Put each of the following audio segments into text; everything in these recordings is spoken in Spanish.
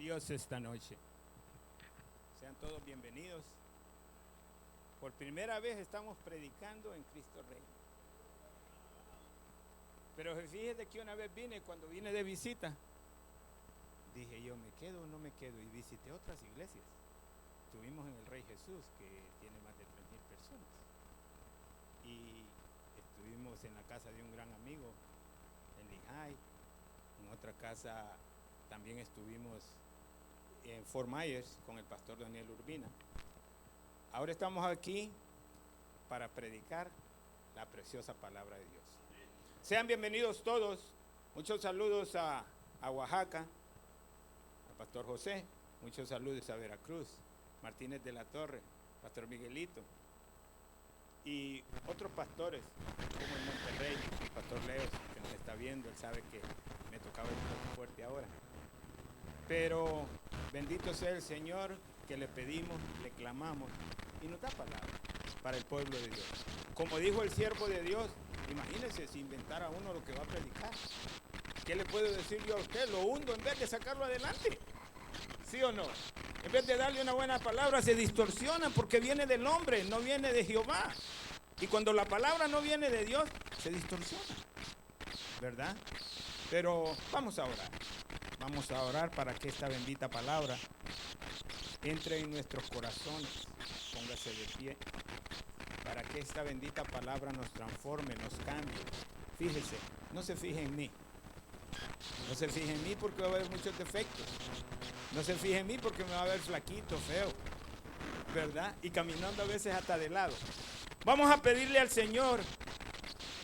Dios esta noche. Sean todos bienvenidos. Por primera vez estamos predicando en Cristo Rey. Pero fíjate que una vez cuando vine de visita, dije yo, ¿me quedo o no me quedo? Y visité otras iglesias. Estuvimos en el Rey Jesús, que tiene más de 3,000 personas. Y estuvimos en la casa de un gran amigo, en Lehigh. En otra casa también estuvimos en Fort Myers con el pastor Daniel Urbina. Ahora estamos aquí para predicar la preciosa palabra de Dios. Sean bienvenidos todos. Muchos saludos a Oaxaca, al pastor José. Muchos saludos a Veracruz, Martínez de la Torre, pastor Miguelito. Y otros pastores, como en Monterrey, el pastor Leo, que nos está viendo, él sabe que me tocaba el poco fuerte ahora. Pero bendito sea el Señor, que le pedimos, le clamamos y nos da palabra para el pueblo de Dios. Como dijo el siervo de Dios, imagínense si inventara uno lo que va a predicar. ¿Qué le puedo decir yo a usted? Lo hundo en vez de sacarlo adelante. ¿Sí o no? En vez de darle una buena palabra, se distorsiona porque viene del hombre, no viene de Jehová. Y cuando la palabra no viene de Dios, se distorsiona, ¿verdad? Pero vamos a orar. Vamos a orar para que esta bendita palabra entre en nuestros corazones. Póngase de pie. Para que esta bendita palabra nos transforme, nos cambie. Fíjese, no se fije en mí. No se fije en mí porque va a haber muchos defectos. No se fije en mí porque me va a ver flaquito, feo, ¿verdad? Y caminando a veces hasta de lado. Vamos a pedirle al Señor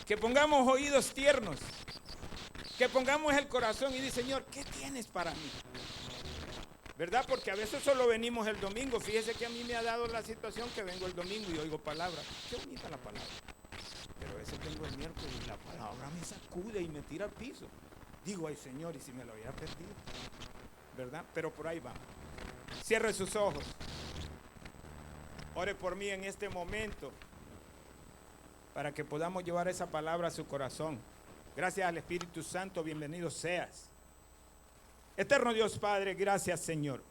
que pongamos oídos tiernos, que pongamos el corazón y dice, Señor, ¿qué tienes para mí? ¿Verdad? Porque a veces solo venimos el domingo. Fíjese que a mí me ha dado la situación que vengo el domingo y oigo palabra. Qué bonita la palabra. Pero a veces vengo el miércoles y la palabra me sacude y me tira al piso. Digo, ay Señor, y si me lo hubiera perdido, ¿verdad? Pero por ahí vamos. Cierre sus ojos. Ore por mí en este momento para que podamos llevar esa palabra a su corazón. Gracias al Espíritu Santo, bienvenido seas. Eterno Dios Padre, gracias Señor.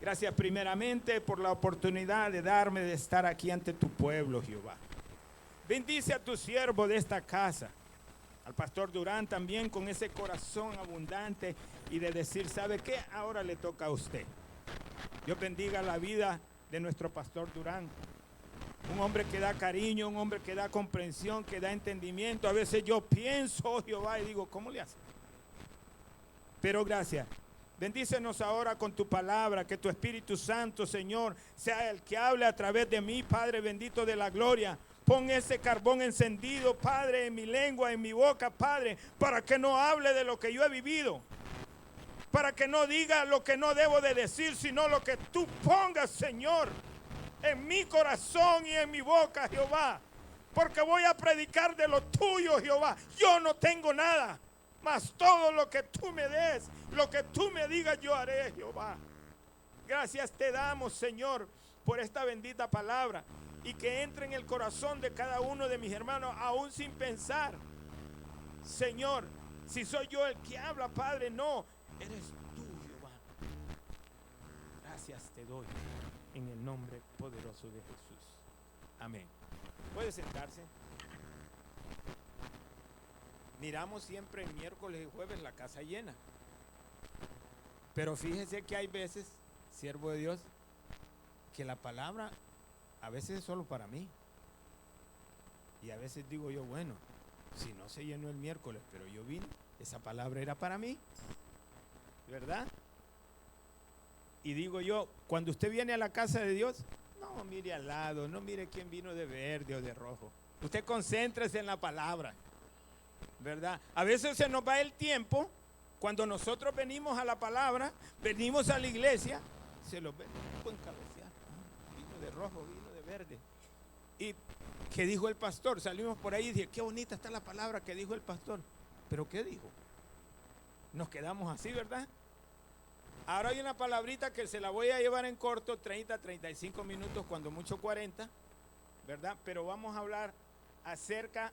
Gracias primeramente por la oportunidad de darme de estar aquí ante tu pueblo, Jehová. Bendice a tu siervo de esta casa, al pastor Durán también, con ese corazón abundante y de decir, ¿sabe qué? Ahora le toca a usted. Dios bendiga la vida de nuestro pastor Durán. Un hombre que da cariño, un hombre que da comprensión, que da entendimiento. A veces yo pienso, Jehová, y digo, ¿cómo le hace? Pero gracias. Bendícenos ahora con tu palabra, que tu Espíritu Santo, Señor, sea el que hable a través de mí, Padre bendito de la gloria. Pon ese carbón encendido, Padre, en mi lengua, en mi boca, Padre, para que no hable de lo que yo he vivido. Para que no diga lo que no debo de decir, sino lo que tú pongas, Señor, en mi corazón y en mi boca, Jehová. Porque voy a predicar de lo tuyo, Jehová. Yo no tengo nada, mas todo lo que tú me des, lo que tú me digas, yo haré, Jehová. Gracias te damos, Señor, por esta bendita palabra. Y que entre en el corazón de cada uno de mis hermanos, aún sin pensar. Señor, si soy yo el que habla, Padre, no. Eres tú, Jehová. Gracias te doy en el nombre poderoso de Jesús. Amén. ¿Puede sentarse? Miramos siempre el miércoles y jueves la casa llena. Pero fíjese que hay veces, siervo de Dios, que la palabra a veces es solo para mí. Y a veces digo yo, bueno, si no se llenó el miércoles, pero yo vine, esa palabra era para mí, ¿verdad? Y digo yo, cuando usted viene a la casa de Dios, no mire al lado, no mire quién vino de verde o de rojo. Usted concéntrese en la palabra, ¿verdad? A veces se nos va el tiempo, cuando nosotros venimos a la palabra, venimos a la iglesia, se los ve con cabecear, vino de rojo, vino de verde. ¿Y qué dijo el pastor? Salimos por ahí y dije, qué bonita está la palabra que dijo el pastor. ¿Pero qué dijo? Nos quedamos así, ¿verdad? Ahora hay una palabrita que se la voy a llevar en corto, 30, 35 minutos, cuando mucho 40, ¿verdad? Pero vamos a hablar acerca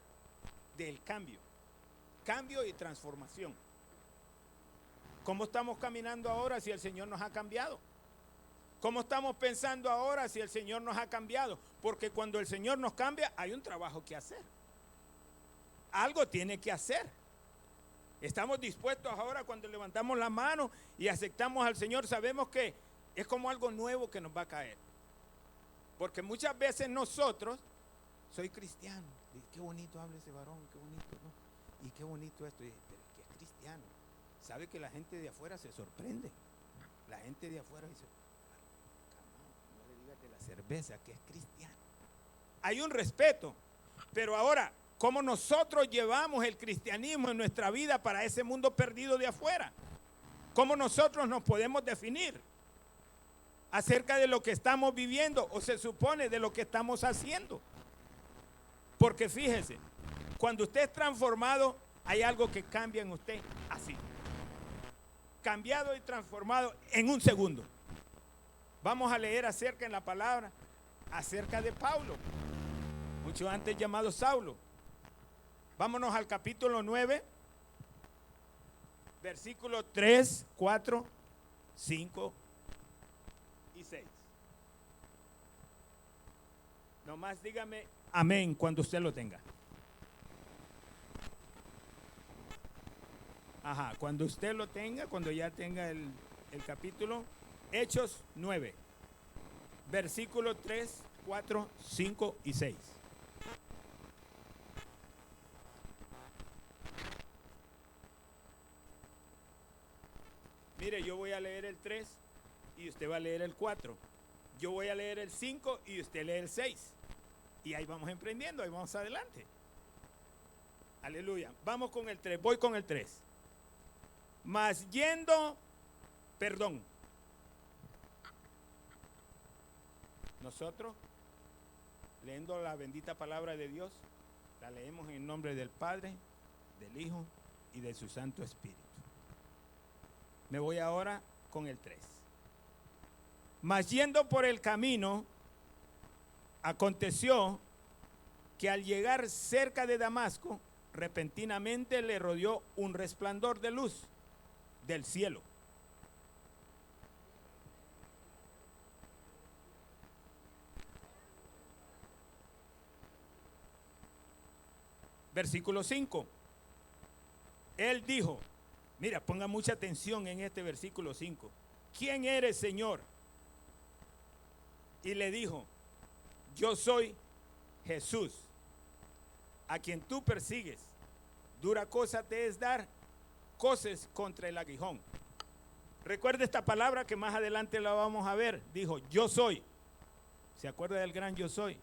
del cambio y transformación. ¿Cómo estamos caminando ahora si el Señor nos ha cambiado? ¿Cómo estamos pensando ahora si el Señor nos ha cambiado? Porque cuando el Señor nos cambia, hay un trabajo que hacer. Algo tiene que hacer. Estamos dispuestos ahora cuando levantamos la mano y aceptamos al Señor, sabemos que es como algo nuevo que nos va a caer. Porque muchas veces nosotros, soy cristiano, y qué bonito habla ese varón, qué bonito, ¿no? Y qué bonito esto, y, pero que es cristiano. Sabe que la gente de afuera se sorprende. La gente de afuera dice, no le digas de la cerveza que es cristiano. Hay un respeto, pero ahora, ¿cómo nosotros llevamos el cristianismo en nuestra vida para ese mundo perdido de afuera? ¿Cómo nosotros nos podemos definir acerca de lo que estamos viviendo o se supone de lo que estamos haciendo? Porque fíjese, cuando usted es transformado, hay algo que cambia en usted así. Cambiado y transformado en un segundo. Vamos a leer acerca en la palabra, acerca de Pablo, mucho antes llamado Saulo. Vámonos al capítulo 9, versículos 3, 4, 5 y 6. Nomás dígame amén cuando usted lo tenga. Ajá, cuando usted lo tenga, cuando ya tenga el capítulo, Hechos 9, versículos 3, 4, 5 y 6. Mire, yo voy a leer el 3 y usted va a leer el 4. Yo voy a leer el 5 y usted lee el 6. Y ahí vamos emprendiendo, ahí vamos adelante. Aleluya. Vamos con el 3, voy con el 3. Mas yendo, perdón. Nosotros, leyendo la bendita palabra de Dios, la leemos en el nombre del Padre, del Hijo y de su Santo Espíritu. Me voy ahora con el 3. Mas yendo por el camino, aconteció que al llegar cerca de Damasco, repentinamente le rodeó un resplandor de luz del cielo. Versículo 5. Él dijo, mira, ponga mucha atención en este versículo 5. ¿Quién eres, Señor? Y le dijo, yo soy Jesús, a quien tú persigues. Dura cosa te es dar coces contra el aguijón. Recuerda esta palabra que más adelante la vamos a ver. Dijo, yo soy. ¿Se acuerda del gran yo soy?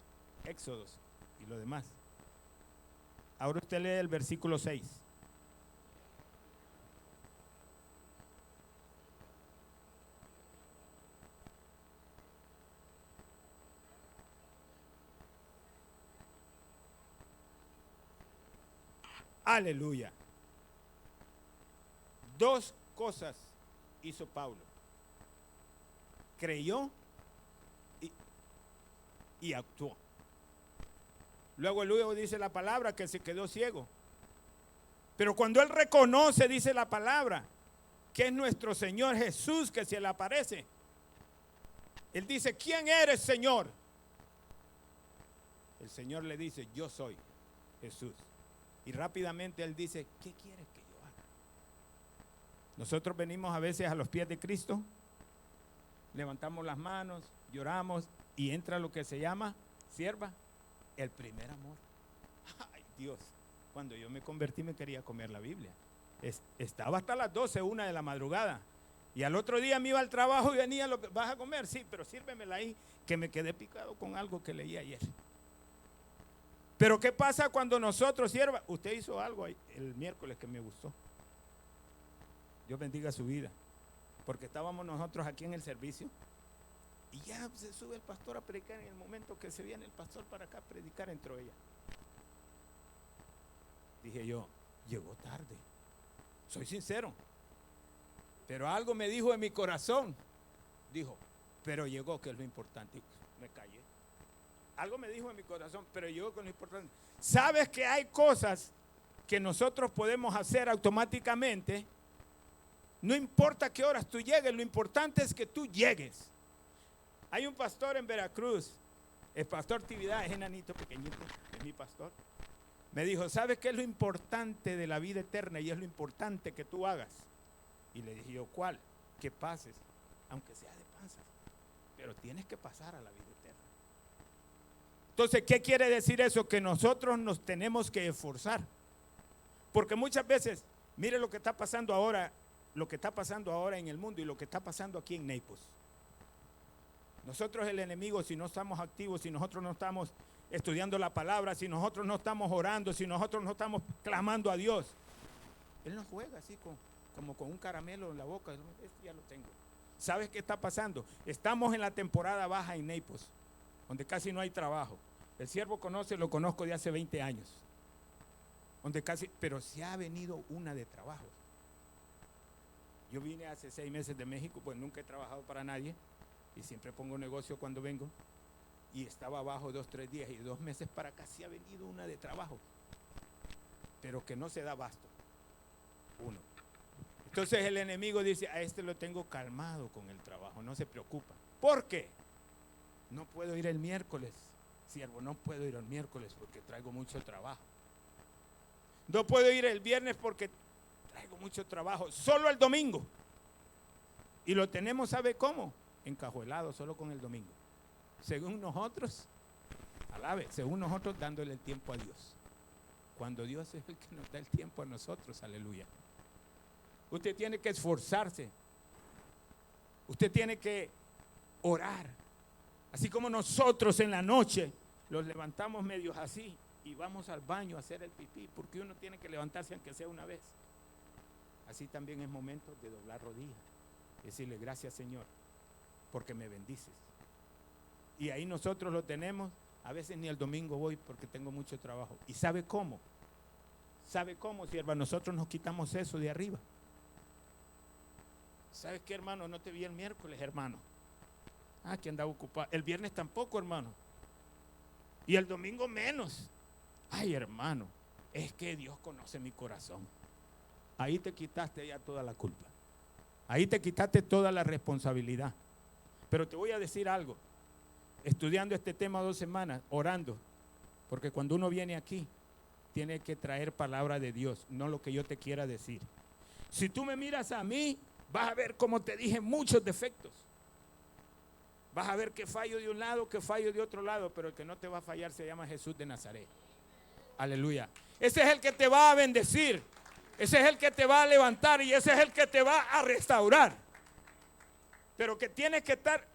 Éxodos y lo demás. Ahora usted lee el versículo 6. Aleluya. Dos cosas hizo Pablo. Creyó y actuó. Luego dice la palabra que se quedó ciego. Pero cuando él reconoce, dice la palabra, que es nuestro Señor Jesús que se le aparece. Él dice, ¿quién eres, Señor? El Señor le dice, yo soy Jesús. Y rápidamente él dice, ¿qué quieres que yo haga? Nosotros venimos a veces a los pies de Cristo, levantamos las manos, lloramos y entra lo que se llama, sierva, el primer amor. Ay, Dios, cuando yo me convertí me quería comer la Biblia. Estaba hasta las 12, 1 de la madrugada. Y al otro día me iba al trabajo y venía, ¿vas a comer? Sí, pero sírvemela ahí, que me quedé picado con algo que leí ayer. Pero ¿qué pasa cuando nosotros, sierva? Usted hizo algo el miércoles que me gustó. Dios bendiga su vida. Porque estábamos nosotros aquí en el servicio y ya se sube el pastor a predicar. En el momento que se viene el pastor para acá a predicar, entró ella. Dije yo, llegó tarde. Soy sincero. Pero algo me dijo en mi corazón. Dijo, pero llegó, que es lo importante. Me callé. Algo me dijo en mi corazón, pero llegó con lo importante. ¿Sabes que hay cosas que nosotros podemos hacer automáticamente No importa qué horas tú llegues, lo importante es que tú llegues. Hay un pastor en Veracruz, el pastor Tividad, es enanito, pequeñito, es mi pastor. Me dijo, ¿sabes qué es lo importante de la vida eterna? Y es lo importante que tú hagas. Y le dije yo, ¿cuál? Que pases, aunque sea de panzas, pero tienes que pasar a la vida eterna. Entonces, ¿qué quiere decir eso? Que nosotros nos tenemos que esforzar. Porque muchas veces, mire lo que está pasando ahora en el mundo y lo que está pasando aquí en Naples. Nosotros, el enemigo, si no estamos activos, si nosotros no estamos estudiando la palabra, si nosotros no estamos orando, si nosotros no estamos clamando a Dios, él nos juega así como con un caramelo en la boca. Este ya lo tengo. ¿Sabes qué está pasando? Estamos en la temporada baja en Naples, donde casi no hay trabajo. El siervo lo conozco de hace 20 años. Pero se ha venido una de trabajo. Yo vine hace 6 meses de México, pues nunca he trabajado para nadie y siempre pongo negocio cuando vengo, y estaba abajo 2, 3 días, y 2 meses para acá se ha venido una de trabajo, pero que no se da abasto. Uno. Entonces el enemigo dice, a este lo tengo calmado con el trabajo, no se preocupa. ¿Por qué? No puedo ir el miércoles, siervo, no puedo ir el miércoles porque traigo mucho trabajo. No puedo ir el viernes porque traigo mucho trabajo, solo el domingo. Y lo tenemos, ¿sabe cómo? Encajuelado solo con el domingo. Según nosotros, según nosotros dándole el tiempo a Dios. Cuando Dios es el que nos da el tiempo a nosotros, aleluya. Usted tiene que esforzarse. Usted tiene que orar. Así como nosotros en la noche los levantamos medios así y vamos al baño a hacer el pipí, porque uno tiene que levantarse aunque sea una vez. Así también es momento de doblar rodillas, decirle gracias Señor, porque me bendices. Y ahí nosotros lo tenemos. A veces ni el domingo voy porque tengo mucho trabajo. ¿Y sabe cómo? ¿Sabe cómo, sierva? Nosotros nos quitamos eso de arriba. ¿Sabes qué, hermano? No te vi el miércoles, hermano. Que andaba ocupado. El viernes tampoco, hermano. Y el domingo menos. Ay, hermano, es que Dios conoce mi corazón. Ahí te quitaste ya toda la culpa. Ahí te quitaste toda la responsabilidad. Pero te voy a decir algo. Estudiando este tema 2 semanas, orando, porque cuando uno viene aquí, tiene que traer palabra de Dios, no lo que yo te quiera decir. Si tú me miras a mí, vas a ver, como te dije, muchos defectos. Vas a ver que fallo de un lado, que fallo de otro lado, pero el que no te va a fallar se llama Jesús de Nazaret. Aleluya. Ese es el que te va a bendecir, ese es el que te va a levantar y ese es el que te va a restaurar. Pero que tienes que estar...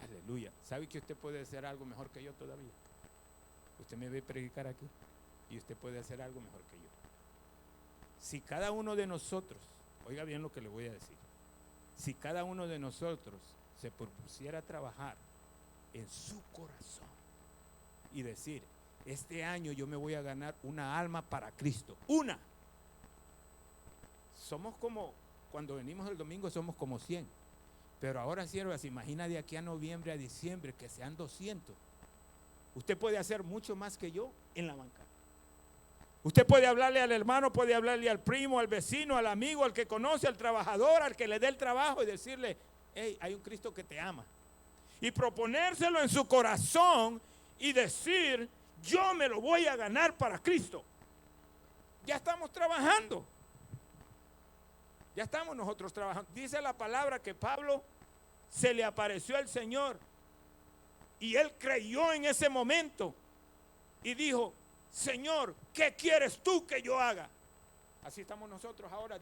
Aleluya. ¿Sabe que usted puede hacer algo mejor que yo todavía? Usted me ve predicar aquí y usted puede hacer algo mejor que yo. Si cada uno de nosotros, oiga bien lo que le voy a decir, si cada uno de nosotros se propusiera trabajar en su corazón y decir, este año yo me voy a ganar una alma para Cristo, una. Somos como, cuando venimos el domingo somos como 100. Pero ahora, sierva, se imagina de aquí a noviembre, a diciembre, que sean 200. Usted puede hacer mucho más que yo en la banca. Usted puede hablarle al hermano, puede hablarle al primo, al vecino, al amigo, al que conoce, al trabajador, al que le dé el trabajo y decirle, hey, hay un Cristo que te ama. Y proponérselo en su corazón y decir, yo me lo voy a ganar para Cristo. Ya estamos trabajando. Ya estamos nosotros trabajando. Dice la palabra que Pablo se le apareció al Señor y él creyó en ese momento y dijo, Señor, ¿qué quieres tú que yo haga? Así estamos nosotros ahora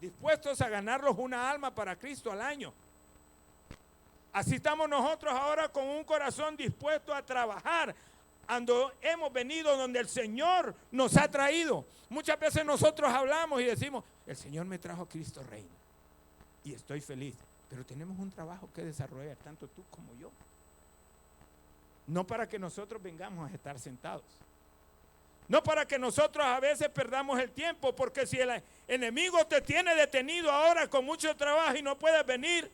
dispuestos a ganarnos una alma para Cristo al año. Así estamos nosotros ahora con un corazón dispuesto a trabajar. Cuando hemos venido donde el Señor nos ha traído. Muchas veces nosotros hablamos y decimos, el Señor me trajo a Cristo Reino y estoy feliz, pero tenemos un trabajo que desarrollar, tanto tú como yo. No para que nosotros vengamos a estar sentados. No para que nosotros a veces perdamos el tiempo, porque si el enemigo te tiene detenido ahora con mucho trabajo y no puedes venir,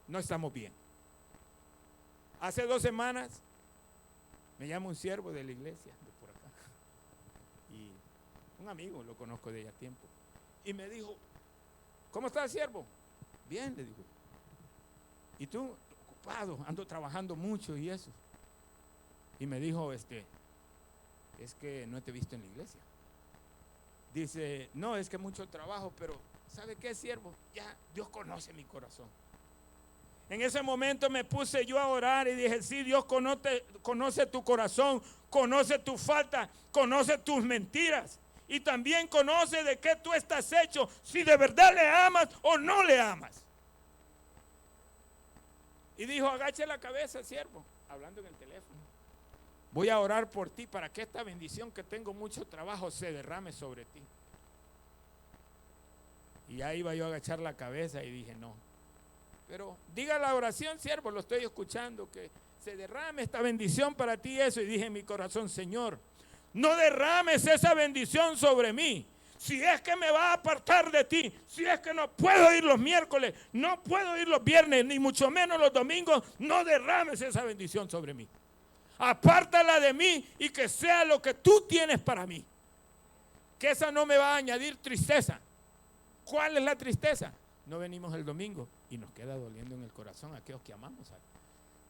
no estamos bien. Hace 2 semanas me llama un siervo de la iglesia, de por acá, y un amigo, lo conozco de ya tiempo, Y me dijo, ¿cómo está, siervo? Bien, le digo. ¿Y tú? Ocupado, ando trabajando mucho y eso. Y me dijo, es que no te he visto en la iglesia. Dice, no, es que mucho trabajo, pero ¿sabe qué, siervo? Ya Dios conoce mi corazón. En ese momento me puse yo a orar y dije, sí, Dios conoce tu corazón, conoce tu falta, conoce tus mentiras. Y también conoce de qué tú estás hecho, si de verdad le amas o no le amas. Y dijo, agache la cabeza, siervo, hablando en el teléfono. Voy a orar por ti para que esta bendición que tengo mucho trabajo se derrame sobre ti. Y ahí iba yo a agachar la cabeza y dije, no. Pero diga la oración, siervo, lo estoy escuchando, que se derrame esta bendición para ti, eso. Y dije en mi corazón, Señor, no derrames esa bendición sobre mí. Si es que me va a apartar de ti, si es que no puedo ir los miércoles, no puedo ir los viernes, ni mucho menos los domingos, no derrames esa bendición sobre mí. Apártala de mí y que sea lo que tú tienes para mí. Que esa no me va a añadir tristeza. ¿Cuál es la tristeza? No venimos el domingo y nos queda doliendo en el corazón a aquellos que amamos.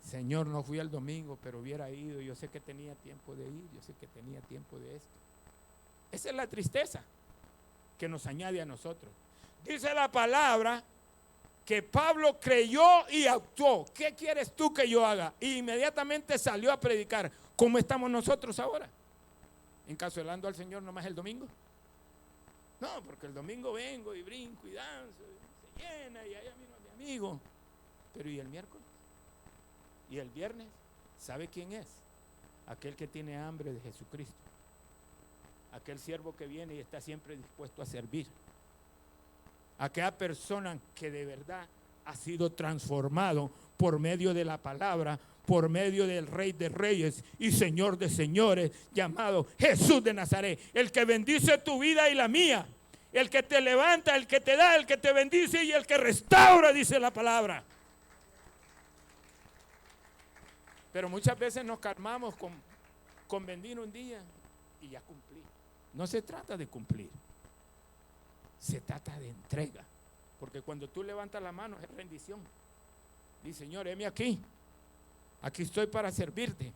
Señor, no fui el domingo, pero hubiera ido. Yo sé que tenía tiempo de ir, yo sé que tenía tiempo de esto. Esa es la tristeza que nos añade a nosotros. Dice la palabra que Pablo creyó y actuó. ¿Qué quieres tú que yo haga? Y inmediatamente salió a predicar. ¿Cómo estamos nosotros ahora? ¿Encarcelando al Señor nomás el domingo? No, porque el domingo vengo y brinco y danzo, y se llena y allá miro a mi amigo. Pero ¿y el miércoles? ¿Y el viernes? ¿Sabe quién es? Aquel que tiene hambre de Jesucristo. Aquel siervo que viene y está siempre dispuesto a servir. Aquella persona que de verdad ha sido transformado por medio de la palabra, por medio del Rey de Reyes y Señor de Señores, llamado Jesús de Nazaret, el que bendice tu vida y la mía, el que te levanta, el que te da, el que te bendice y el que restaura, dice la palabra. Pero muchas veces nos calmamos con venir un día y ya cumplí. No se trata de cumplir, se trata de entrega. Porque cuando tú levantas la mano es rendición. Dice, Señor, heme aquí. Aquí estoy para servirte.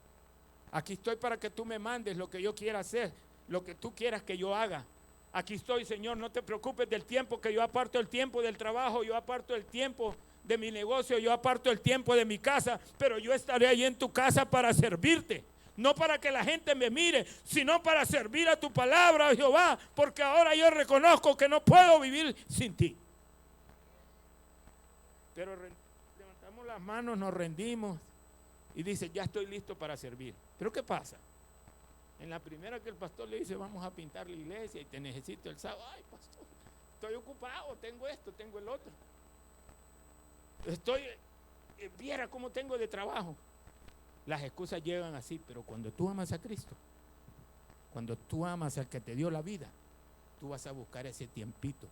Aquí estoy para que tú me mandes lo que yo quiera hacer, lo que tú quieras que yo haga. Aquí estoy, Señor, no te preocupes del tiempo, que yo aparto el tiempo del trabajo, yo aparto el tiempo de mi negocio, yo aparto el tiempo de mi casa, pero yo estaré ahí en tu casa para servirte. No para que la gente me mire, sino para servir a tu palabra, Jehová, porque ahora yo reconozco que no puedo vivir sin ti. Pero levantamos las manos, nos rendimos y dice, ya estoy listo para servir. Pero ¿qué pasa? En la primera que el pastor le dice, vamos a pintar la iglesia y te necesito el sábado. Ay, pastor, estoy ocupado, tengo esto, tengo el otro. Viera cómo tengo de trabajo. Las excusas llegan así, pero cuando tú amas a Cristo, cuando tú amas al que te dio la vida, tú vas a buscar ese tiempito,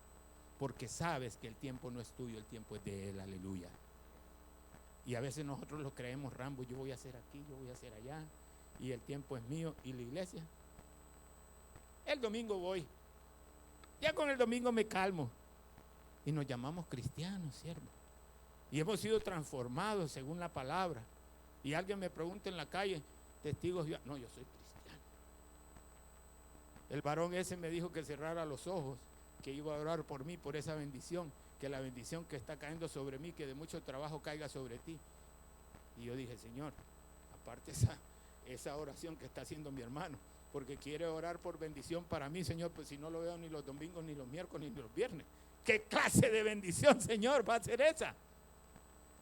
porque sabes que el tiempo no es tuyo, el tiempo es de Él, aleluya. Y a veces nosotros lo creemos Rambo, yo voy a hacer aquí, yo voy a hacer allá, y el tiempo es mío. ¿Y la iglesia? El domingo voy, ya con el domingo me calmo, y nos llamamos cristianos, siervos, y hemos sido transformados según la palabra. Y alguien me pregunta en la calle, testigos, no, yo soy cristiano. El varón ese me dijo que cerrara los ojos, que iba a orar por mí, por esa bendición, que la bendición que está cayendo sobre mí, que de mucho trabajo caiga sobre ti. Y yo dije, Señor, aparte esa oración que está haciendo mi hermano, porque quiere orar por bendición para mí, Señor, pues si no lo veo ni los domingos, ni los miércoles, ni los viernes. ¿Qué clase de bendición, Señor, va a ser esa?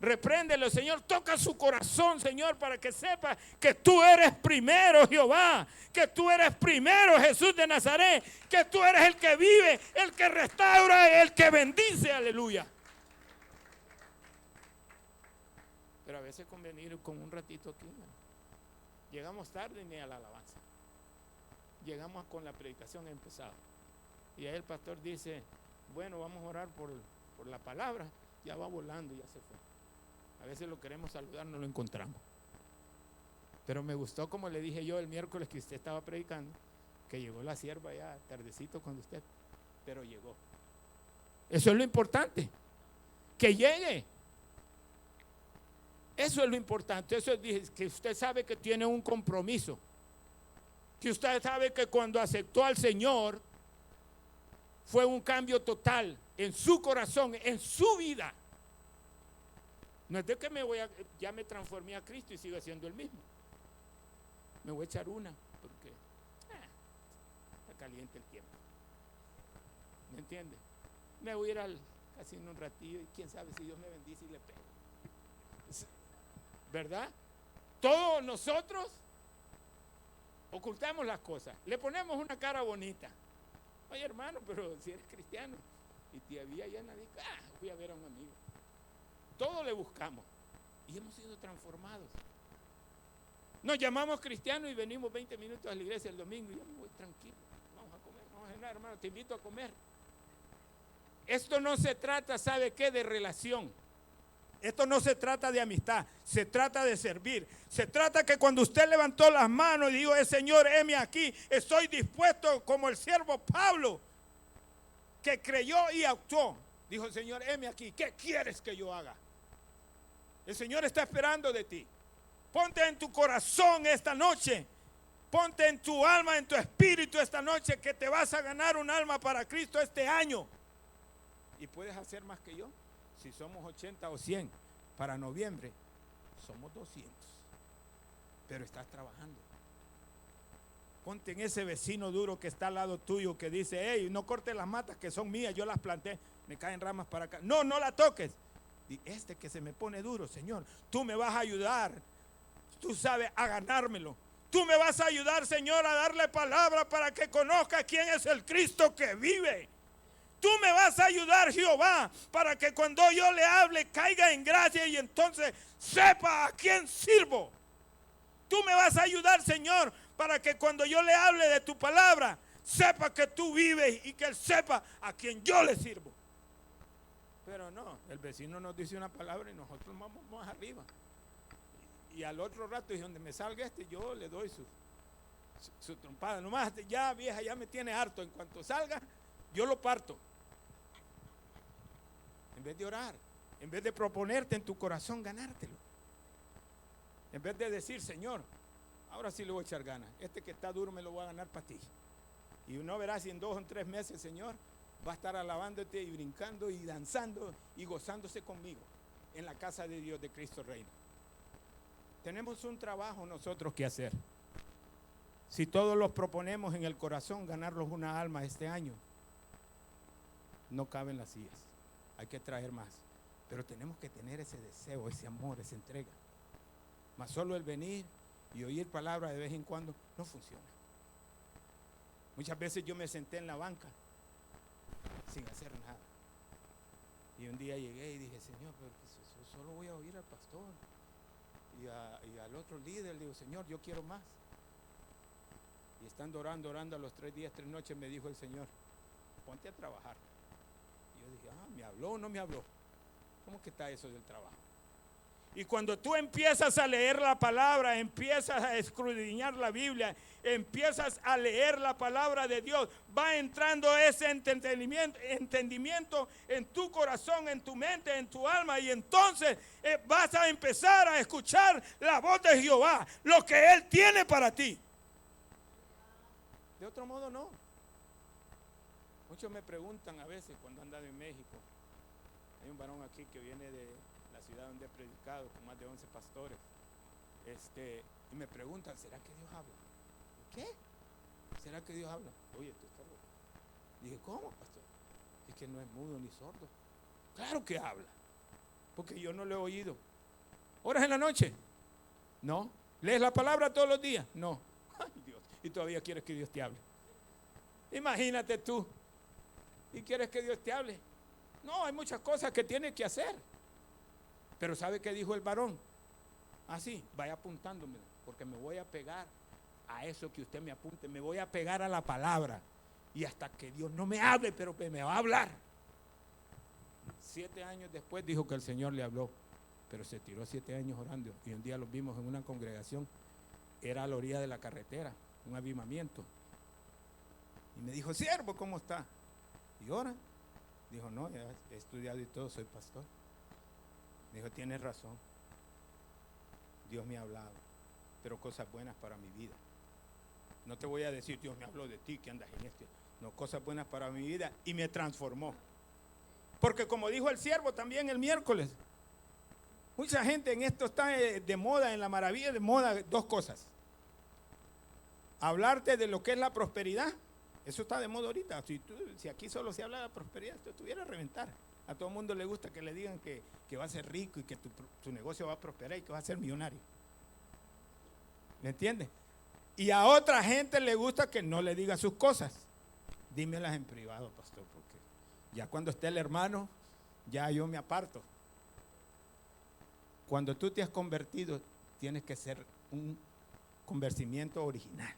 Repréndelo, Señor, toca su corazón, Señor, para que sepa que tú eres primero, Jehová, que tú eres primero, Jesús de Nazaret, que tú eres el que vive, el que restaura, el que bendice, aleluya. Pero a veces con venir con un ratito aquí, llegamos tarde ni a la alabanza. Llegamos con la predicación empezada. Y ahí el pastor dice, bueno, vamos a orar por la palabra, ya va volando, ya se fue. A veces lo queremos saludar, no lo encontramos. Pero me gustó, como le dije yo el miércoles que usted estaba predicando, que llegó la sierva ya tardecito cuando usted, pero llegó. Eso es lo importante. Que llegue. Eso es lo importante. Eso es que usted sabe que tiene un compromiso. Que usted sabe que cuando aceptó al Señor fue un cambio total en su corazón, en su vida. No es de que ya me transformé a Cristo y sigo siendo el mismo. Me voy a echar una porque está caliente el tiempo. ¿Me entiende? Me voy a ir al casino un ratillo y quién sabe si Dios me bendice y le pego. ¿Verdad? Todos nosotros ocultamos las cosas. Le ponemos una cara bonita. Oye, hermano, pero si eres cristiano. Y todavía ya nadie, fui a ver a un amigo. Todo le buscamos. Y hemos sido transformados. Nos llamamos cristianos y venimos 20 minutos a la iglesia el domingo y yo me voy tranquilo. Vamos a comer, vamos a cenar, hermano, te invito a comer. Esto no se trata, ¿sabe qué? De relación. Esto no se trata de amistad, se trata de servir. Se trata que cuando usted levantó las manos y dijo, Señor, heme aquí, estoy dispuesto como el siervo Pablo, que creyó y actuó. Dijo, Señor, heme aquí, ¿qué quieres que yo haga? El Señor está esperando de ti. Ponte en tu corazón esta noche, ponte en tu alma, en tu espíritu esta noche, que te vas a ganar un alma para Cristo este año. ¿Y puedes hacer más que yo? Si somos 80 o 100 para noviembre, somos 200. Pero estás trabajando. Ponte en ese vecino duro que está al lado tuyo que dice, hey, no cortes las matas que son mías, yo las planté, me caen ramas para acá. No, no la toques. Y este que se me pone duro, Señor, tú me vas a ayudar, tú sabes, a ganármelo. Tú me vas a ayudar, Señor, a darle palabra para que conozca quién es el Cristo que vive. Tú me vas a ayudar, Jehová, para que cuando yo le hable caiga en gracia y entonces sepa a quién sirvo. Tú me vas a ayudar, Señor, para que cuando yo le hable de tu palabra sepa que tú vives y que él sepa a quién yo le sirvo. Pero no, el vecino nos dice una palabra y nosotros vamos más arriba. Y al otro rato, y donde me salga yo le doy su trompada. Nomás, ya vieja, ya me tiene harto. En cuanto salga, yo lo parto. En vez de orar, en vez de proponerte en tu corazón ganártelo. En vez de decir, Señor, ahora sí le voy a echar ganas. Este que está duro me lo voy a ganar para ti. Y uno verá si en 2 o 3 meses, Señor, va a estar alabándote y brincando y danzando y gozándose conmigo en la casa de Dios de Cristo Reino. Tenemos un trabajo nosotros que hacer. Si todos los proponemos en el corazón ganarlos una alma este año, no caben las sillas. Hay que traer más. Pero tenemos que tener ese deseo, ese amor, esa entrega. Más solo el venir y oír palabras de vez en cuando no funciona. Muchas veces yo me senté en la banca sin hacer nada. Y un día llegué y dije, Señor, pero solo voy a oír al pastor y al otro líder. Le digo, Señor, yo quiero más. Y estando orando a los 3 días, 3 noches, me dijo el Señor, ponte a trabajar. Y yo dije, ¿me habló o no me habló? ¿Cómo que está eso del trabajo? Y cuando tú empiezas a leer la palabra, empiezas a escudriñar la Biblia, empiezas a leer la palabra de Dios, va entrando ese entendimiento en tu corazón, en tu mente, en tu alma, y entonces vas a empezar a escuchar la voz de Jehová, lo que Él tiene para ti. De otro modo no. Muchos me preguntan a veces cuando han andado en México. Hay un varón aquí que viene de la ciudad donde he predicado con más de 11 pastores. Y me preguntan, ¿será que Dios habla? ¿Qué? ¿Será que Dios habla? Oye, tú estás loco. Dije, ¿cómo, pastor? Es que no es mudo ni sordo. Claro que habla, porque yo no lo he oído. ¿Horas en la noche? No. ¿Lees la palabra todos los días? No. Ay, Dios. Y todavía quieres que Dios te hable. Imagínate tú. ¿Y quieres que Dios te hable? No, hay muchas cosas que tienes que hacer. Pero ¿sabe qué dijo el varón? Así, vaya apuntándome, porque me voy a pegar a eso que usted me apunte. Me voy a pegar a la palabra. Y hasta que Dios no me hable, pero me va a hablar. 7 años después dijo que el Señor le habló. Pero se tiró 7 años orando. Y un día los vimos en una congregación. Era a la orilla de la carretera, un avivamiento. Y me dijo, siervo, ¿cómo está? Y ora. Dijo, no, ya he estudiado y todo, soy pastor. Dijo, tienes razón. Dios me ha hablado, pero cosas buenas para mi vida. No te voy a decir, Dios me habló de ti, que andas en esto. No, cosas buenas para mi vida, y me transformó. Porque como dijo el siervo también el miércoles, mucha gente en esto está de moda, en la maravilla de moda, dos cosas. Hablarte de lo que es la prosperidad, eso está de moda ahorita. Si aquí solo se habla de prosperidad, esto estuviera a reventar. A todo el mundo le gusta que le digan que va a ser rico y que tu negocio va a prosperar y que va a ser millonario. ¿Me entiendes? Y a otra gente le gusta que no le diga sus cosas. Dímelas en privado, pastor, porque ya cuando esté el hermano, ya yo me aparto. Cuando tú te has convertido, tienes que ser un convencimiento original.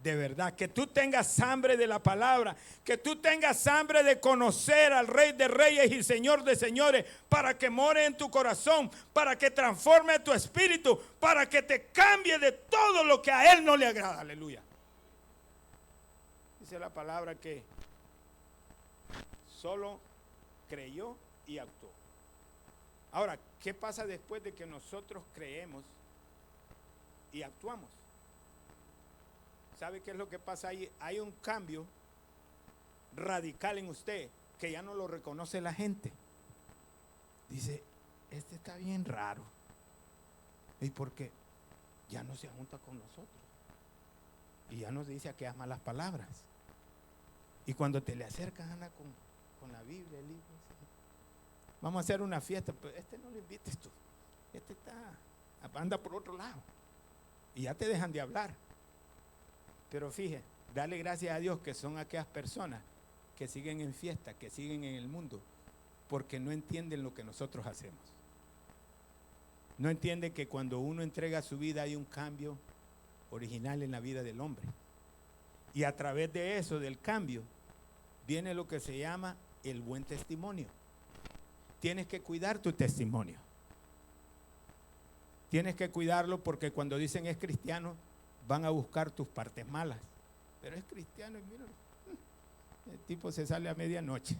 De verdad, que tú tengas hambre de la palabra, que tú tengas hambre de conocer al Rey de Reyes y Señor de Señores, para que more en tu corazón, para que transforme tu espíritu, para que te cambie de todo lo que a Él no le agrada. Aleluya. Dice la palabra que solo creyó y actuó. Ahora, ¿qué pasa después de que nosotros creemos y actuamos? ¿Sabe qué es lo que pasa ahí? Hay un cambio radical en usted que ya no lo reconoce la gente. Dice, este está bien raro. ¿Y por qué? Ya no se junta con nosotros. Y ya nos dice aquellas malas palabras. Y cuando te le acercas, anda con la Biblia, el libro. Vamos a hacer una fiesta, pero no lo invites tú. Anda por otro lado. Y ya te dejan de hablar. Pero fíjate, dale gracias a Dios que son aquellas personas que siguen en fiesta, que siguen en el mundo, porque no entienden lo que nosotros hacemos. No entienden que cuando uno entrega su vida hay un cambio original en la vida del hombre. Y a través de eso, del cambio, viene lo que se llama el buen testimonio. Tienes que cuidar tu testimonio. Tienes que cuidarlo porque cuando dicen es cristiano, van a buscar tus partes malas. Pero es cristiano y mira, el tipo se sale a medianoche.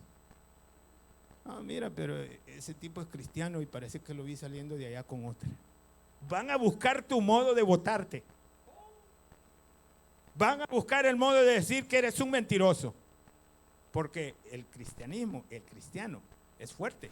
Ah, mira, pero ese tipo es cristiano y parece que lo vi saliendo de allá con otra. Van a buscar tu modo de votarte. Van a buscar el modo de decir que eres un mentiroso. Porque el cristiano es fuerte.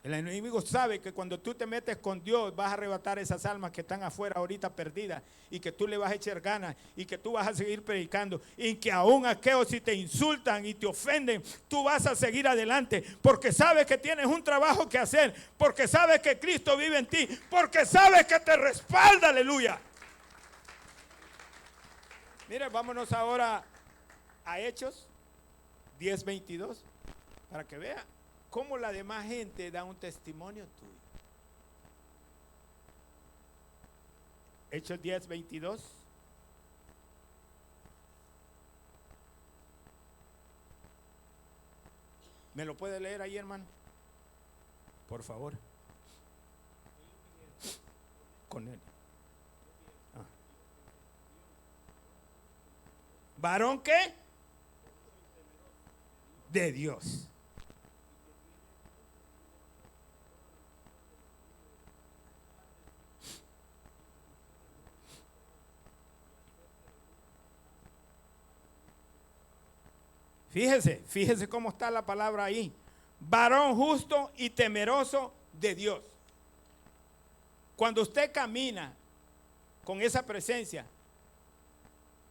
El enemigo sabe que cuando tú te metes con Dios vas a arrebatar esas almas que están afuera ahorita perdidas y que tú le vas a echar ganas y que tú vas a seguir predicando y que aún aquellos si te insultan y te ofenden, tú vas a seguir adelante porque sabes que tienes un trabajo que hacer, porque sabes que Cristo vive en ti, porque sabes que te respalda, aleluya. Mire, vámonos ahora a Hechos 10:22 para que vea cómo la demás gente da un testimonio tuyo. Hechos 10:22. ¿Me lo puede leer ahí, hermano? Por favor. Con él. Ah. ¿Varón qué? De Dios. Fíjese cómo está la palabra ahí. Varón justo y temeroso de Dios. Cuando usted camina con esa presencia,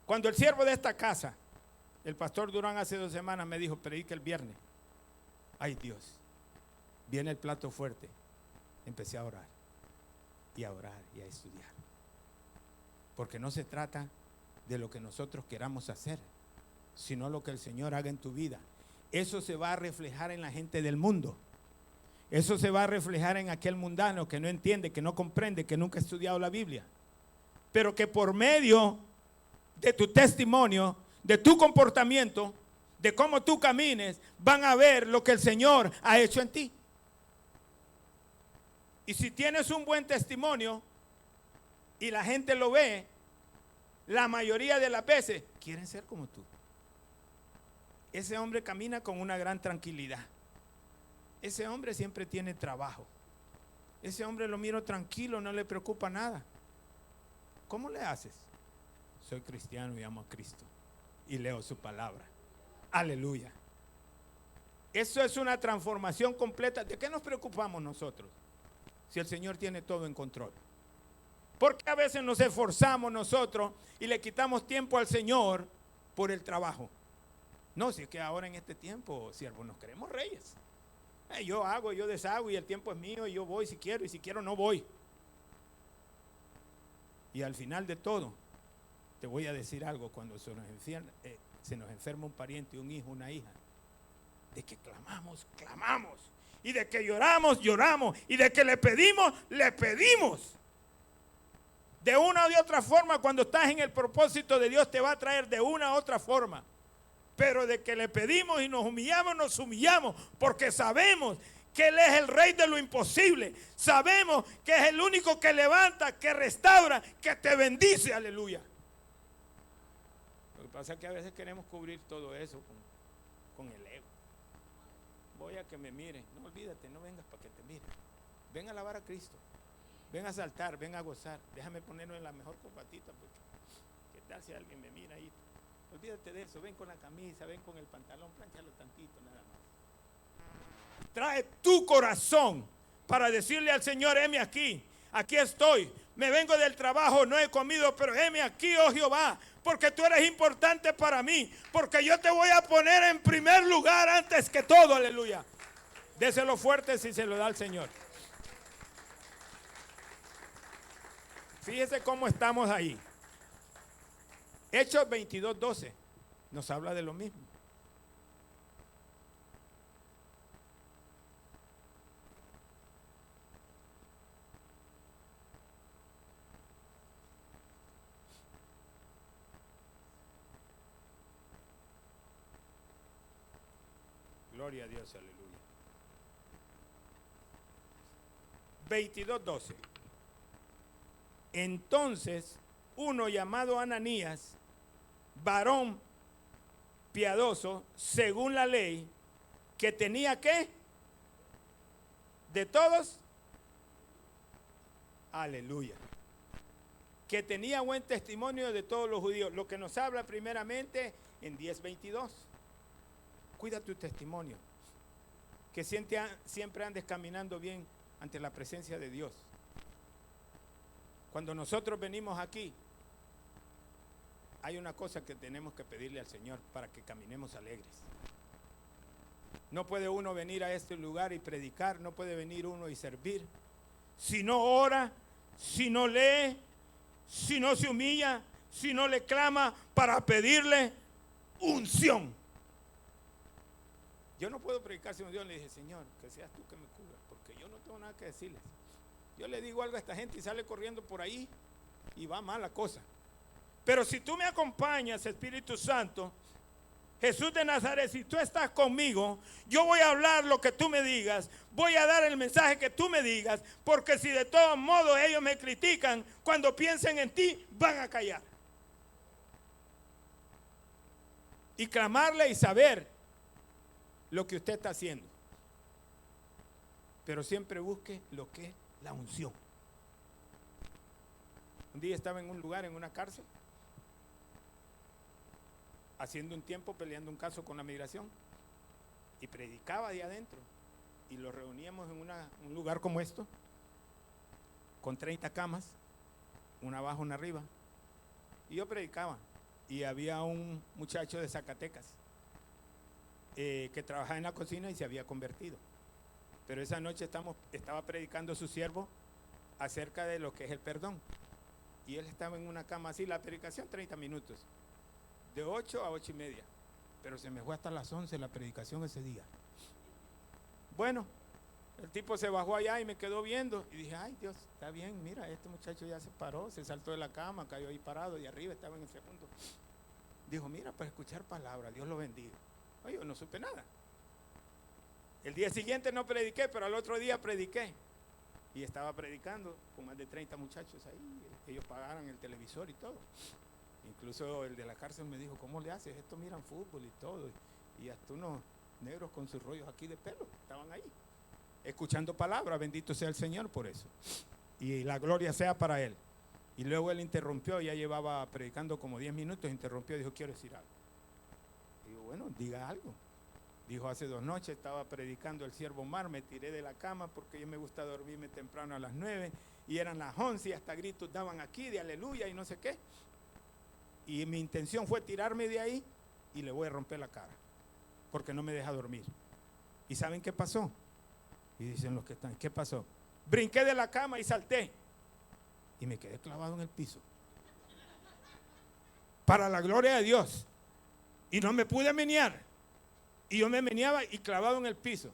cuando el siervo de esta casa, el pastor Durán hace 2 semanas me dijo, predica el viernes. Ay Dios, viene el plato fuerte. Empecé a orar y a orar y a estudiar. Porque no se trata de lo que nosotros queramos hacer, sino lo que el Señor haga en tu vida. Eso se va a reflejar en la gente del mundo. Eso se va a reflejar en aquel mundano que no entiende, que no comprende, que nunca ha estudiado la Biblia. Pero que por medio de tu testimonio, de tu comportamiento, de cómo tú camines, van a ver lo que el Señor ha hecho en ti. Y si tienes un buen testimonio y la gente lo ve, la mayoría de las veces quieren ser como tú. ese hombre camina con una gran tranquilidad. Ese hombre siempre tiene trabajo. Ese hombre lo miro tranquilo, no le preocupa nada. ¿Cómo le haces? Soy cristiano y amo a Cristo y leo su palabra. Aleluya. Eso es una transformación completa. ¿De qué nos preocupamos nosotros? Si el Señor tiene todo en control. Porque a veces nos esforzamos nosotros y le quitamos tiempo al Señor por el trabajo. No, si es que ahora en este tiempo, siervos, nos creemos reyes. Yo hago, yo deshago y el tiempo es mío y yo voy si quiero y si quiero no voy. Y al final de todo, te voy a decir algo, cuando se nos enferma un pariente, un hijo, una hija, de que clamamos, clamamos, y de que lloramos, lloramos, y de que le pedimos, le pedimos. De una u otra forma, cuando estás en el propósito de Dios, te va a traer de una u otra forma. Pero de que le pedimos y nos humillamos, porque sabemos que Él es el Rey de lo imposible. Sabemos que es el único que levanta, que restaura, que te bendice, aleluya. Lo que pasa es que a veces queremos cubrir todo eso con el ego. Voy a que me miren. No olvídate, no vengas para que te miren. Ven a alabar a Cristo. Ven a saltar, ven a gozar. Déjame ponerlo en la mejor corbatita, porque qué tal si alguien me mira ahí. Olvídate de eso, ven con la camisa, ven con el pantalón, planchalo tantito, nada más. Trae tu corazón para decirle al Señor, heme aquí, aquí estoy, me vengo del trabajo, no he comido, pero heme aquí, oh Jehová, porque tú eres importante para mí, porque yo te voy a poner en primer lugar antes que todo, aleluya. Déselo fuerte si se lo da al Señor. Fíjese cómo estamos ahí. Hechos 22:12 nos habla de lo mismo. Gloria a Dios, aleluya. 22:12. Entonces, uno llamado Ananías, varón piadoso, según la ley, que tenía ¿qué? De todos, aleluya, que tenía buen testimonio de todos los judíos, lo que nos habla primeramente en 10:22. Cuida tu testimonio, que siempre andes caminando bien ante la presencia de Dios. Cuando nosotros venimos aquí, hay una cosa que tenemos que pedirle al Señor para que caminemos alegres. No puede uno venir a este lugar y predicar, no puede venir uno y servir, si no ora, si no lee, si no se humilla, si no le clama para pedirle unción. Yo no puedo predicar si Dios le dije, Señor, que seas tú que me cubras, porque yo no tengo nada que decirles. Yo le digo algo a esta gente y sale corriendo por ahí y va mal la cosa. Pero si tú me acompañas, Espíritu Santo, Jesús de Nazaret, si tú estás conmigo, yo voy a hablar lo que tú me digas, voy a dar el mensaje que tú me digas, porque si de todos modos ellos me critican, cuando piensen en ti, van a callar. Y clamarle y saber lo que usted está haciendo. Pero siempre busque lo que es la unción. Un día estaba en un lugar, en una cárcel, haciendo un tiempo, peleando un caso con la migración, y predicaba ahí adentro, y lo reuníamos en un lugar como esto, con 30 camas, una abajo, una arriba, y yo predicaba, y había un muchacho de Zacatecas, que trabajaba en la cocina y se había convertido, pero esa noche estaba predicando su siervo acerca de lo que es el perdón, y él estaba en una cama así, la predicación 30 minutos, de 8 a 8:30, pero se me fue hasta las 11 la predicación ese día. Bueno, el tipo se bajó allá y me quedó viendo y dije, ay Dios, está bien, mira, este muchacho ya se paró, se saltó de la cama, cayó ahí parado y arriba estaba en el segundo. Dijo, mira, para escuchar palabras, Dios lo bendiga. Oye, yo no supe nada. El día siguiente no prediqué, pero al otro día prediqué. Y estaba predicando con más de 30 muchachos ahí, ellos pagaron el televisor y todo. Incluso el de la cárcel me dijo, ¿cómo le haces? Estos miran fútbol y todo. y hasta unos negros con sus rollos aquí de pelo estaban ahí, escuchando palabras. Bendito sea el Señor por eso. Y la gloria sea para Él. Y luego Él interrumpió, ya llevaba predicando como 10 minutos, interrumpió y dijo, quiero decir algo. Digo, bueno, diga algo. Dijo, hace 2 noches estaba predicando el siervo Omar, me tiré de la cama porque yo me gusta dormirme temprano a las 9 y eran las 11 y hasta gritos daban aquí de aleluya y no sé qué. Y mi intención fue tirarme de ahí y le voy a romper la cara porque no me deja dormir. ¿Y saben qué pasó? Y dicen los que están, ¿qué pasó? Brinqué de la cama y salté y me quedé clavado en el piso. Para la gloria de Dios. Y no me pude menear. Y yo me meneaba y clavado en el piso.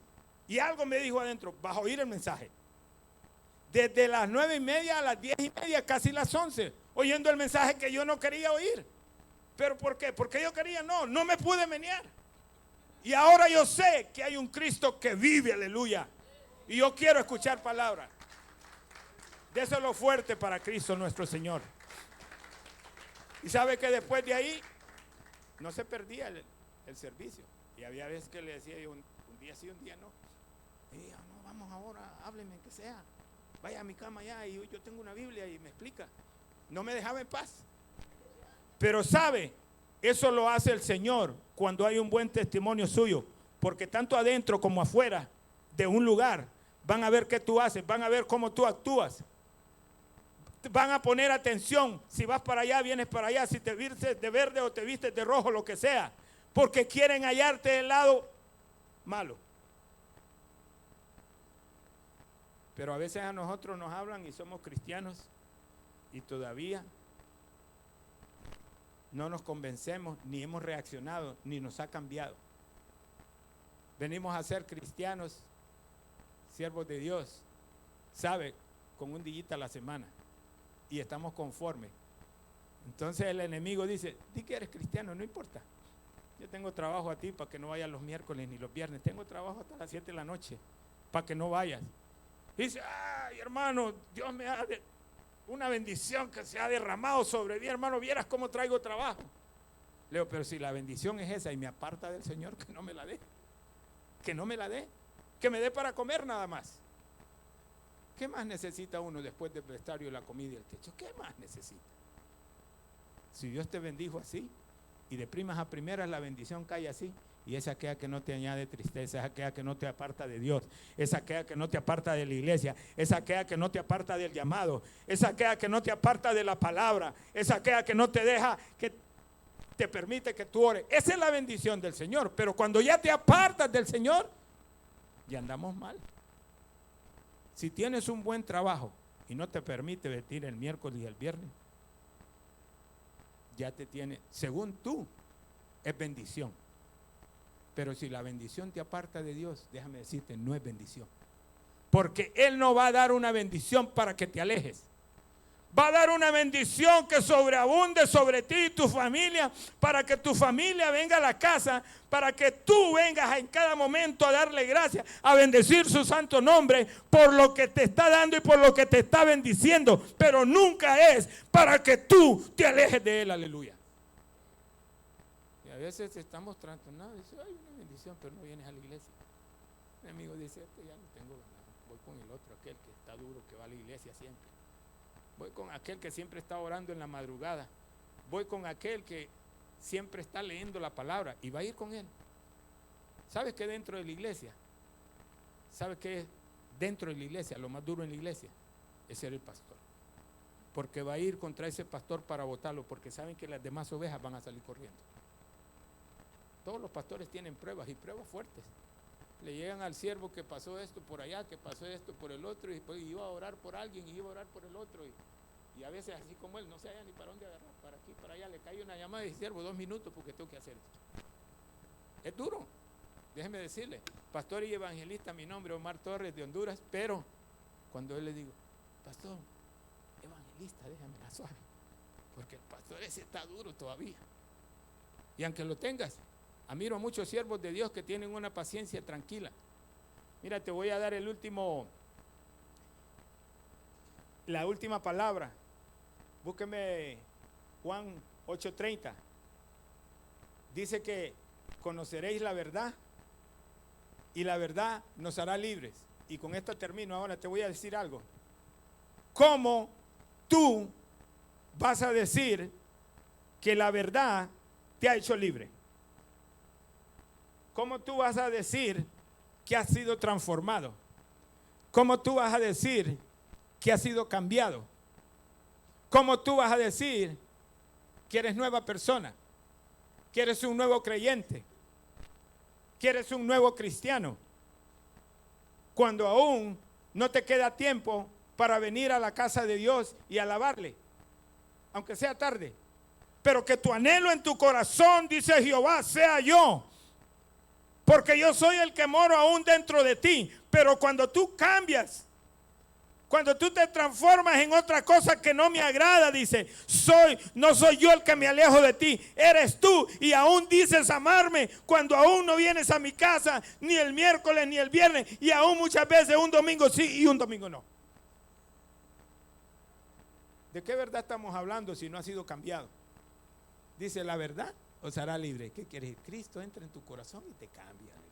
Y algo me dijo adentro, vas a oír el mensaje. Desde las 9:30 a las 10:30, casi las 11, oyendo el mensaje que yo no quería oír. ¿Pero por qué? Porque yo quería, no me pude menear. Y ahora yo sé que hay un Cristo que vive, aleluya. Y yo quiero escuchar palabras. Déselo fuerte para Cristo nuestro Señor. Y sabe que después de ahí no se perdía el servicio. Y había veces que le decía yo, un día sí, un día no. Y ella, no, vamos ahora, hábleme, que sea. Vaya a mi cama ya y yo tengo una Biblia y me explica. No me dejaba en paz. Pero sabe, eso lo hace el Señor cuando hay un buen testimonio suyo. Porque tanto adentro como afuera de un lugar van a ver qué tú haces, van a ver cómo tú actúas. Van a poner atención, si vas para allá, vienes para allá, si te vistes de verde o te vistes de rojo, lo que sea. Porque quieren hallarte del lado malo. Pero a veces a nosotros nos hablan y somos cristianos y todavía no nos convencemos, ni hemos reaccionado, ni nos ha cambiado. Venimos a ser cristianos, siervos de Dios, ¿sabe? Con un día a la semana y estamos conformes. Entonces el enemigo dice, di que eres cristiano, no importa. Yo tengo trabajo a ti para que no vayas los miércoles ni los viernes. Tengo trabajo hasta las 7 de la noche para que no vayas. Y dice, ay hermano, Dios me ha una bendición que se ha derramado sobre mí, hermano, vieras cómo traigo trabajo. Le digo, pero si la bendición es esa y me aparta del Señor, que no me la dé. Que no me la dé. Que me dé para comer nada más. ¿Qué más necesita uno después del vestuario, la comida y el techo? ¿Qué más necesita? Si Dios te bendijo así, y de primas a primeras la bendición cae así, y es aquella que no te añade tristeza, es aquella que no te aparta de Dios, es aquella que no te aparta de la iglesia, es aquella que no te aparta del llamado, es aquella que no te aparta de la palabra, es aquella que no te deja, que te permite que tú ores. Esa es la bendición del Señor. Pero cuando ya te apartas del Señor, ya andamos mal. Si tienes un buen trabajo y no te permite vestir el miércoles y el viernes, ya te tiene, según tú, es bendición. Pero si la bendición te aparta de Dios, déjame decirte, no es bendición. Porque Él no va a dar una bendición para que te alejes. Va a dar una bendición que sobreabunde sobre ti y tu familia, para que tu familia venga a la casa, para que tú vengas en cada momento a darle gracias, a bendecir su santo nombre por lo que te está dando y por lo que te está bendiciendo. Pero nunca es para que tú te alejes de Él, aleluya. Y a veces estamos trastornados, dice, hay una bendición, pero no vienes a la iglesia. Mi amigo dice, este ya no tengo ganas, voy con el otro, aquel que está duro, que va a la iglesia siempre. Voy con aquel que siempre está orando en la madrugada. Voy con aquel que siempre está leyendo la palabra y va a ir con él. ¿Sabes qué dentro de la iglesia? ¿Sabes qué es dentro de la iglesia? Lo más duro en la iglesia es ser el pastor. Porque va a ir contra ese pastor para botarlo, porque saben que las demás ovejas van a salir corriendo. Todos los pastores tienen pruebas y pruebas fuertes. Le llegan al siervo que pasó esto por allá, que pasó esto por el otro, y después iba a orar por alguien y iba a orar por el otro. Y a veces así como él, no se halla ni para dónde agarrar, para aquí, para allá, le cae una llamada y dice, siervo, 2 minutos porque tengo que hacer esto. Es duro, déjeme decirle, pastor y evangelista, mi nombre es Omar Torres de Honduras, pero cuando él le digo, pastor, evangelista, déjame la suave, porque el pastor ese está duro todavía. Y aunque lo tengas, admiro a muchos siervos de Dios que tienen una paciencia tranquila. Mira, te voy a dar la última palabra. Búsqueme Juan 8:30. Dice que conoceréis la verdad y la verdad nos hará libres. Y con esto termino. Ahora te voy a decir algo. ¿Cómo tú vas a decir que la verdad te ha hecho libre? ¿Cómo tú vas a decir que has sido transformado? ¿Cómo tú vas a decir que has sido cambiado? ¿Cómo tú vas a decir que eres nueva persona? Que eres un nuevo creyente, que eres un nuevo cristiano, cuando aún no te queda tiempo para venir a la casa de Dios y alabarle, aunque sea tarde? Pero que tu anhelo en tu corazón, dice Jehová, sea yo, porque yo soy el que moro aún dentro de ti. Pero cuando tú cambias, cuando tú te transformas en otra cosa que no me agrada, dice, no soy yo el que me alejo de ti, eres tú. Y aún dices amarme cuando aún no vienes a mi casa, ni el miércoles ni el viernes, y aún muchas veces un domingo sí y un domingo no. ¿De qué verdad estamos hablando si no ha sido cambiado? Dice, la verdad os hará libre. ¿Qué quieres? Cristo entra en tu corazón y te cambia. Aleluya.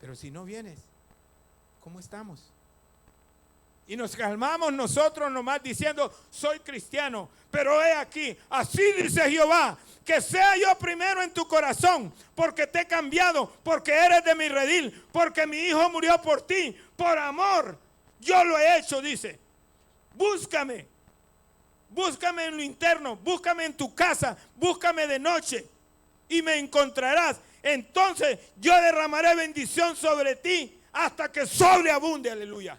Pero si no vienes, ¿cómo estamos? Y nos calmamos nosotros nomás diciendo, soy cristiano. Pero he aquí, así dice Jehová, que sea yo primero en tu corazón, porque te he cambiado, porque eres de mi redil, porque mi hijo murió por ti, por amor. Yo lo he hecho, dice. Búscame. Búscame en lo interno, búscame en tu casa, búscame de noche y me encontrarás. Entonces yo derramaré bendición sobre ti hasta que sobreabunde. Aleluya.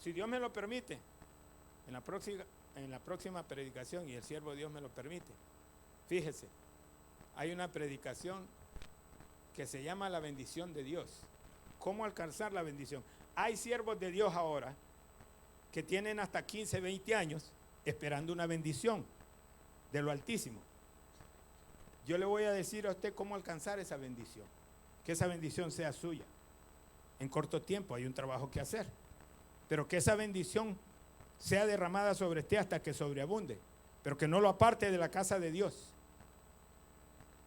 Si Dios me lo permite, en la próxima predicación, y el siervo de Dios me lo permite, fíjese, hay una predicación que se llama la bendición de Dios. ¿Cómo alcanzar la bendición? Hay siervos de Dios ahora que tienen hasta 15, 20 años esperando una bendición de lo Altísimo. Yo le voy a decir a usted cómo alcanzar esa bendición, que esa bendición sea suya. En corto tiempo hay un trabajo que hacer, pero que esa bendición sea derramada sobre usted hasta que sobreabunde, pero que no lo aparte de la casa de Dios,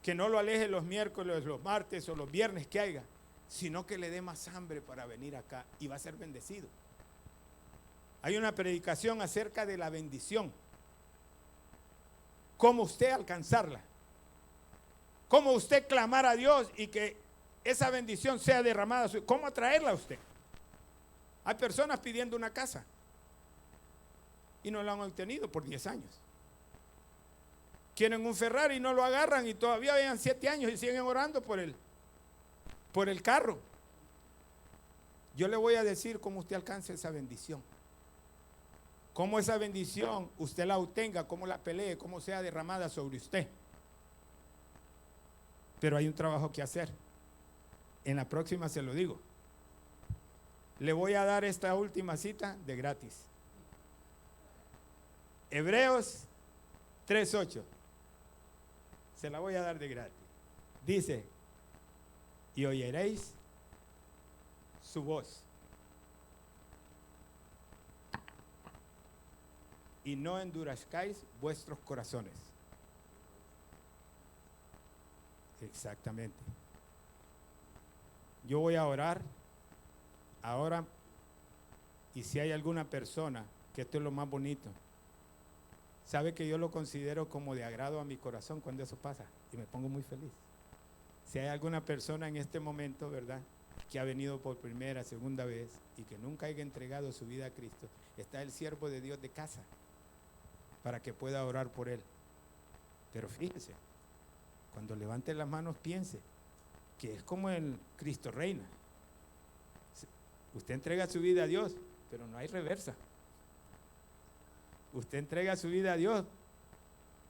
que no lo aleje los miércoles, los martes o los viernes que haya, sino que le dé más hambre para venir acá y va a ser bendecido. Hay una predicación acerca de la bendición, cómo usted alcanzarla, cómo usted clamar a Dios y que esa bendición sea derramada, cómo atraerla a usted. Hay personas pidiendo una casa y no la han obtenido por 10 años. Quieren un Ferrari y no lo agarran y todavía vean 7 años y siguen orando por el carro. Yo le voy a decir cómo usted alcance esa bendición. Cómo esa bendición usted la obtenga, cómo la pelee, cómo sea derramada sobre usted. Pero hay un trabajo que hacer. En la próxima se lo digo. Le voy a dar esta última cita de gratis. Hebreos 3:8. Se la voy a dar de gratis. Dice, y oyeréis su voz. Y no endurezcáis vuestros corazones. Exactamente. Yo voy a orar ahora, y si hay alguna persona, que esto es lo más bonito, sabe que yo lo considero como de agrado a mi corazón cuando eso pasa, y me pongo muy feliz. Si hay alguna persona en este momento, ¿verdad?, que ha venido por primera, segunda vez, y que nunca haya entregado su vida a Cristo, está el siervo de Dios de casa, para que pueda orar por él. Pero fíjese, cuando levante las manos piense que es como el Cristo reina. Usted entrega su vida a Dios, pero no hay reversa. Usted entrega su vida a Dios,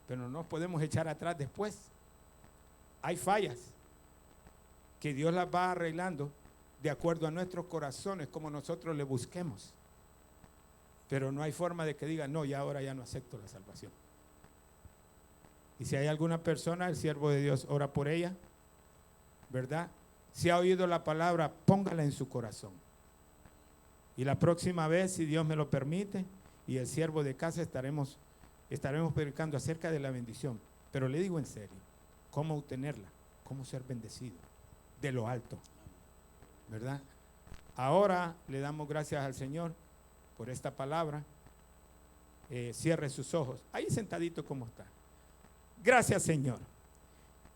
pero no nos podemos echar atrás después. Hay fallas que Dios las va arreglando de acuerdo a nuestros corazones, como nosotros le busquemos. Pero no hay forma de que diga, no, ya ahora ya no acepto la salvación. Y si hay alguna persona, el siervo de Dios ora por ella, ¿verdad? Si ha oído la palabra, póngala en su corazón. Y la próxima vez, si Dios me lo permite, y el siervo de casa estaremos predicando acerca de la bendición. Pero le digo en serio, cómo obtenerla, cómo ser bendecido de lo alto, ¿verdad? Ahora le damos gracias al Señor por esta palabra. Cierre sus ojos, ahí sentadito como está. Gracias, Señor.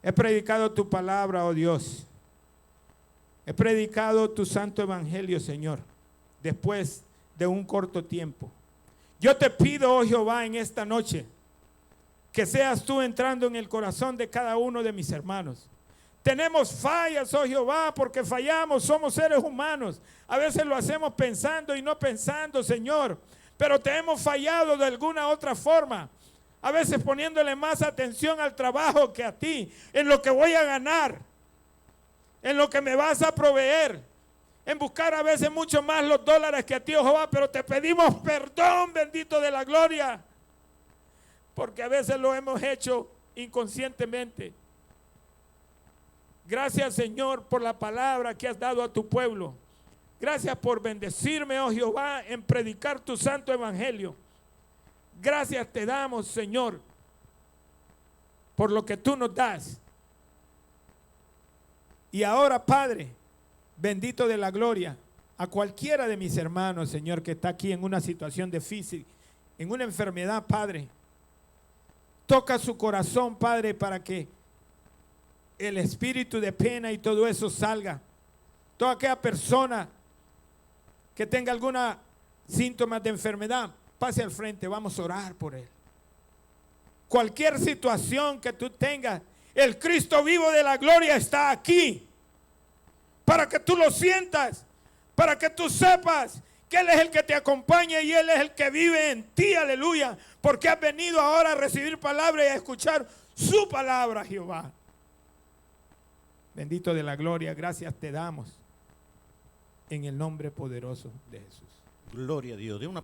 He predicado tu palabra, oh Dios. He predicado tu santo evangelio, Señor, después de un corto tiempo. Yo te pido, oh Jehová, en esta noche, que seas tú entrando en el corazón de cada uno de mis hermanos. Tenemos fallas, oh Jehová, porque fallamos, somos seres humanos. A veces lo hacemos pensando y no pensando, Señor, pero te hemos fallado de alguna otra forma. A veces poniéndole más atención al trabajo que a ti, en lo que voy a ganar, en lo que me vas a proveer, en buscar a veces mucho más los dólares que a ti, oh Jehová, pero te pedimos perdón, bendito de la gloria, porque a veces lo hemos hecho inconscientemente. Gracias, Señor, por la palabra que has dado a tu pueblo. Gracias por bendecirme, oh Jehová, en predicar tu santo evangelio. Gracias te damos, Señor, por lo que tú nos das. Y ahora, Padre, bendito de la gloria, a cualquiera de mis hermanos, Señor, que está aquí en una situación difícil, en una enfermedad, Padre, toca su corazón, Padre, para que el espíritu de pena y todo eso salga. Toda aquella persona que tenga alguna síntoma de enfermedad, pase al frente, vamos a orar por él. Cualquier situación que tú tengas, el Cristo vivo de la gloria está aquí, para que tú lo sientas, para que tú sepas que Él es el que te acompaña y Él es el que vive en ti, aleluya, porque has venido ahora a recibir palabra y a escuchar su palabra, Jehová. Bendito de la gloria, gracias te damos en el nombre poderoso de Jesús. Gloria a Dios. De una